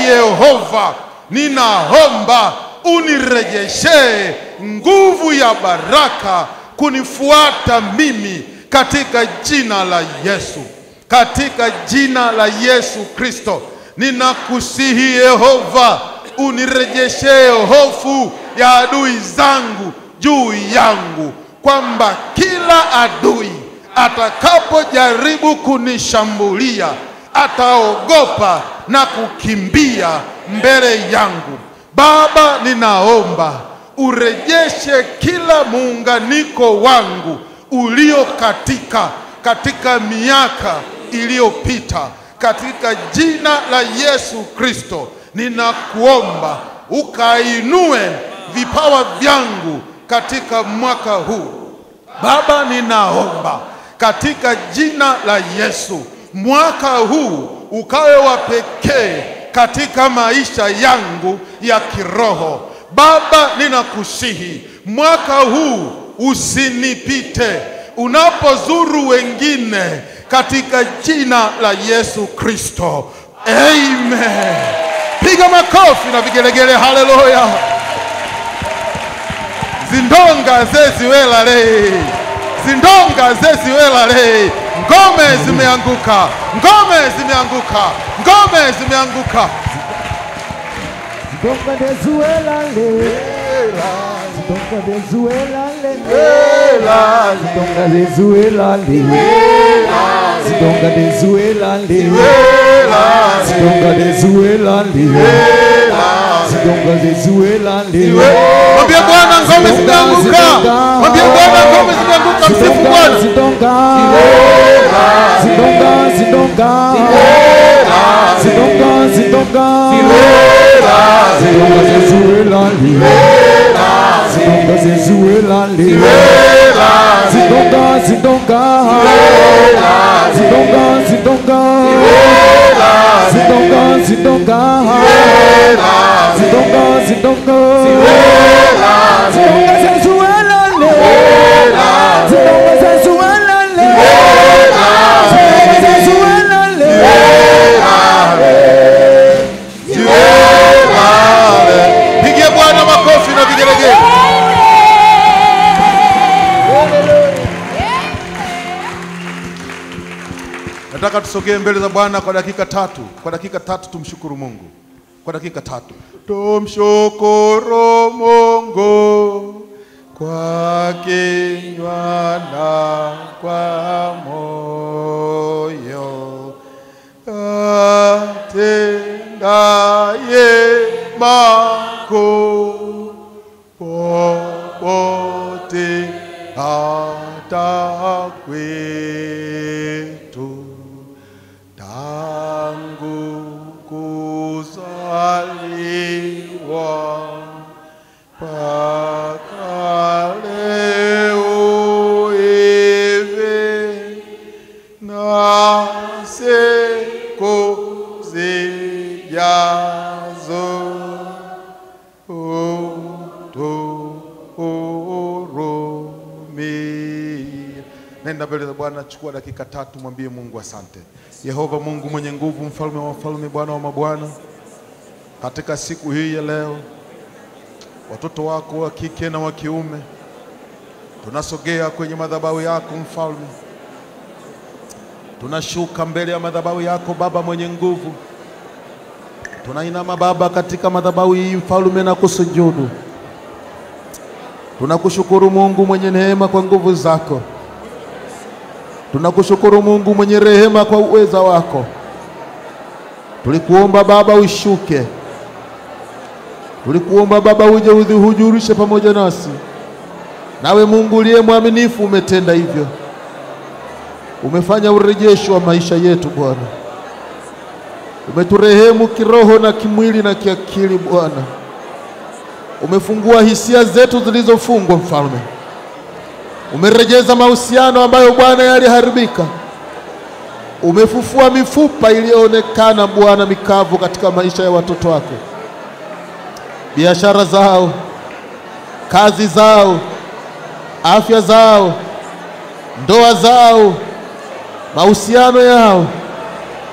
Yehova, ninaomba unirejeshe nguvu ya baraka kunifuata mimi katika jina la Yesu. Katika jina la Yesu Kristo, ninakusihi Yehova, unirejeshe hofu ya adui zangu juu yangu, kwamba kila adui atakapojaribu kunishambulia ataogopa na kukimbia mbele yangu. Baba, ninaomba urejeshe kila muunganiko wangu katika miaka iliyopita, katika jina la Yesu Kristo. Ninakuomba ukainue vipawa vyangu katika mwaka huu. Baba, ninaomba katika jina la Yesu, mwaka huu ukawe wa pekee katika maisha yangu ya kiroho. Baba, ninakusihi mwaka huu usinipite unapozuru wengine katika jina la Yesu Kristo. Amen. Piga makofi na vigelegele. Haleluya. Zindonga zeziwelale. Zindonga zeziwelale. Ngome zimeanguka. Ngome zimeanguka. Ngome zimeanguka.
Zindonga zeziwelale. Zindonga zeziwelale. Zindonga zeziwelale. Zindonga zeziwelale. Zindonga zeziwelale. Zindonga zeziwelale.
Mwambie Bwana ngome zimeanguka. Mwambie Bwana ngome zimeanguka. Msifu Bwana.
Zindonga. Zindonga, zindonga. Zindonga, zindonga. Zindonga zeziwelale. Zindonga zeziwelale. Zindonga, zindonga. Zindonga, zindonga. Zindonga, zindonga. Zindonga, zindonga. Zindonga zeziwelale. Zindonga zeziwelale. Zindonga zeziwelale.
Pigie Bwana makofi na vigelegele. Nataka tusogee mbele za Bwana kwa dakika 3. Kwa dakika 3 tumshukuru Mungu. Kwa dakika 3. Tumshukuru Mungu kwa kinywa na kwa moyo, atendaye makuu popote hata kwetu, tangu kuzaliwa mpaka leo hivi na siku zijazo utuhurumie. Nenda mbele za Bwana, chukua dakika 3, mwambie Mungu asante. Yehova Mungu mwenye nguvu, mfalme wa wafalme, Bwana wa mabwana, katika siku hii ya leo watoto wako wa kike na wa kiume tunasogea kwenye madhabahu yako mfalme. Tunashuka mbele ya madhabahu yako Baba mwenye nguvu. Tunainama Baba katika madhabahu hii mfalme na kusujudu. Tunakushukuru Mungu mwenye neema kwa nguvu zako. Tunakushukuru Mungu mwenye rehema kwa uweza wako. Tulikuomba Baba ushuke. Tulikuomba Baba uje udhihujurishe pamoja nasi. Nawe Mungu uliye mwaminifu umetenda hivyo. Umefanya urejesho wa maisha yetu Bwana. Umeturehemu kiroho na kimwili na kiakili Bwana. Umefungua hisia zetu zilizofungwa mfalme. Umerejeza mahusiano ambayo Bwana yaliharibika. Umefufua mifupa iliyoonekana Bwana mikavu katika maisha ya watoto wako, biashara zao, kazi zao, afya zao, ndoa zao, mahusiano yao,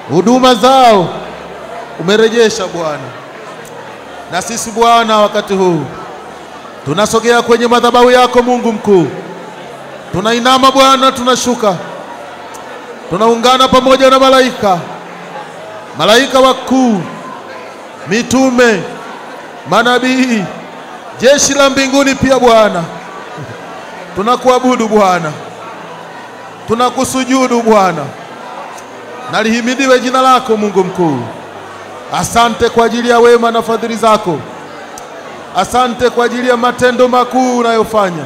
huduma zao. Umerejesha Bwana. Na sisi Bwana, wakati huu tunasogea kwenye madhabahu yako Mungu mkuu. Tunainama Bwana, tunashuka, tunaungana pamoja na malaika wakuu, mitume, manabii, jeshi la mbinguni pia Bwana. Tunakuabudu Bwana, tunakusujudu Bwana. Nalihimidiwe jina lako Mungu mkuu. Asante kwa ajili ya wema na fadhili zako. Asante kwa ajili ya matendo makuu unayofanya.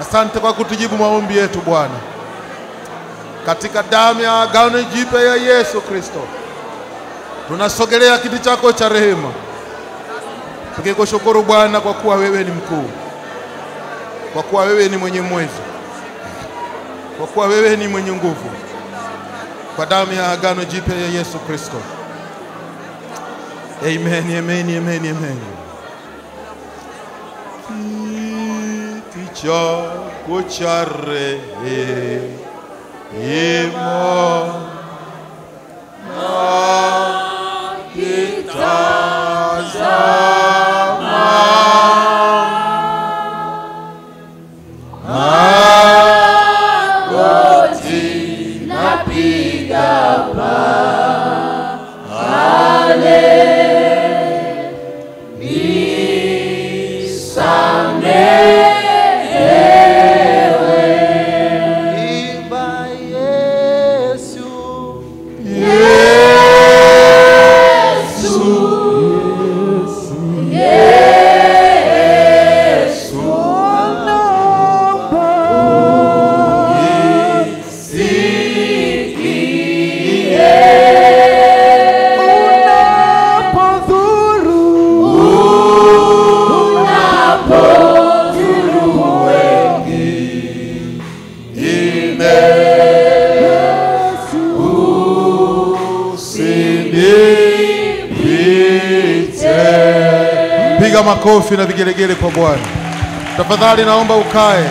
Asante kwa kutujibu maombi yetu Bwana. Katika damu ya agano jipya ya Yesu Kristo, tunasogelea kiti chako cha rehema, tukikushukuru Bwana kwa kuwa wewe ni mkuu, kwa kuwa wewe ni mwenye uwezo, kwa kuwa wewe ni mwenye nguvu. Kwa damu ya agano jipya ya Yesu Kristo. Amen, amen, amen, amen. Kiti chako cha rehema makofi na vigelegele kwa Bwana. Tafadhali naomba ukae.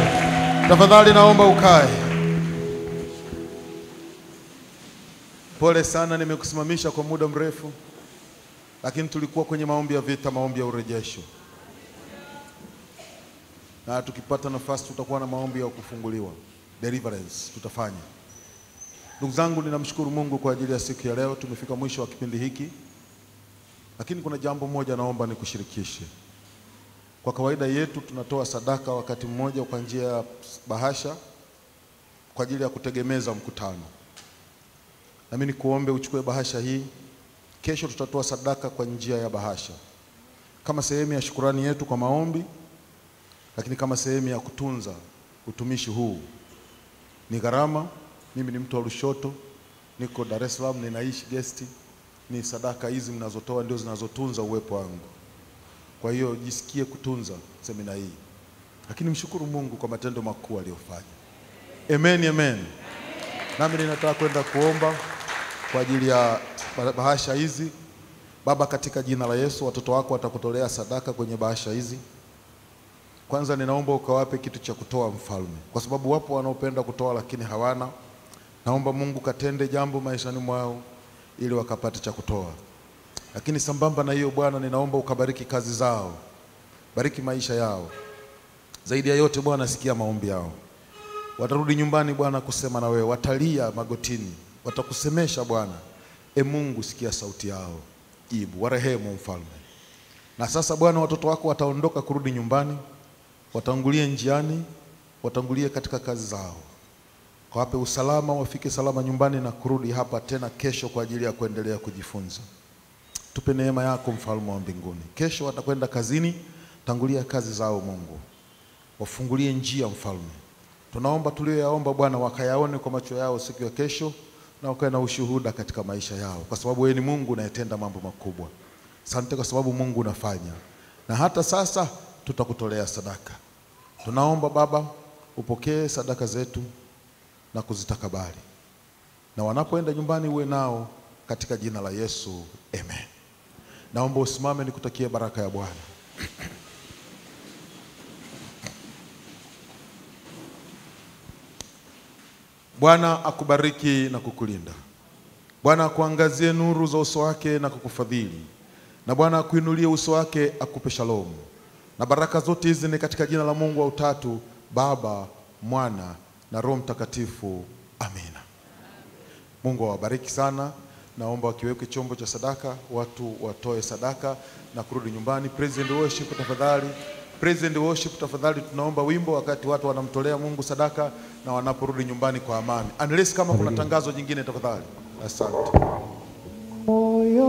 Tafadhali naomba ukae. Pole sana nimekusimamisha kwa muda mrefu, lakini tulikuwa kwenye maombi ya vita, maombi ya urejesho. Na tukipata nafasi tutakuwa na maombi ya kufunguliwa, deliverance tutafanya. Ndugu zangu, ninamshukuru Mungu kwa ajili ya siku ya leo. Tumefika mwisho wa kipindi hiki. Lakini kuna jambo moja naomba nikushirikishe. Kwa kawaida yetu tunatoa sadaka wakati mmoja kwa njia ya bahasha kwa ajili ya kutegemeza mkutano. Na mimi nikuombe uchukue bahasha hii. Kesho tutatoa sadaka kwa njia ya bahasha, kama sehemu ya shukrani yetu kwa maombi, lakini kama sehemu ya kutunza utumishi huu. Ni gharama. Mimi ni mtu wa Lushoto, niko Dar es Salaam, ninaishi guest. Ni sadaka hizi mnazotoa ndio zinazotunza uwepo wangu. Kwa hiyo jisikie kutunza semina hii. Lakini mshukuru Mungu kwa matendo makuu aliyofanya. Amen, amen. Nami ninataka kwenda kuomba kwa ajili ya bahasha hizi. Baba, katika jina la Yesu, watoto wako watakutolea sadaka kwenye bahasha hizi. Kwanza ninaomba ukawape kitu cha kutoa Mfalme, kwa sababu wapo wanaopenda kutoa lakini hawana. Naomba Mungu katende jambo maishani mwao ili wakapate cha kutoa. Lakini sambamba na hiyo Bwana, ninaomba ukabariki kazi zao, bariki maisha yao. Zaidi ya yote Bwana, sikia maombi yao. Watarudi nyumbani Bwana kusema na wewe, watalia magotini, watakusemesha Bwana. Mungu, sikia sauti yao, jibu, warehemu Mfalme. Na sasa Bwana, watoto wako wataondoka kurudi nyumbani, watangulie njiani, watangulie katika kazi zao. Kawape usalama, wafike salama nyumbani na kurudi hapa tena kesho kwa ajili ya kuendelea kujifunza. Tupe neema yako Mfalme wa mbinguni. Kesho watakwenda kazini, tangulia kazi zao Mungu. Wafungulie njia Mfalme. Tunaomba tuliyoyaomba Bwana wakayaone kwa macho yao siku ya kesho, na wakae na ushuhuda katika maisha yao, kwa sababu wewe ni Mungu unayetenda mambo makubwa. Asante kwa sababu Mungu unafanya. Na hata sasa tutakutolea sadaka. Tunaomba Baba upokee sadaka zetu na kuzitakabali. na wanapoenda nyumbani uwe nao katika jina la Yesu, amen. Naomba usimame nikutakie baraka ya Bwana. Bwana akubariki na kukulinda. Bwana akuangazie nuru za uso wake na kukufadhili. Na Bwana akuinulie uso wake akupe shalom. Na baraka zote hizi ni katika jina la Mungu wa Utatu, Baba, Mwana na Roho Mtakatifu. Amina. Mungu awabariki sana. Naomba wakiweke chombo cha sadaka, watu watoe sadaka na kurudi nyumbani. Praise and worship tafadhali. Praise and worship tafadhali, tunaomba wimbo wakati watu wanamtolea Mungu sadaka na wanaporudi nyumbani kwa amani. Unless kama kuna tangazo jingine tafadhali. Asante.
Moyo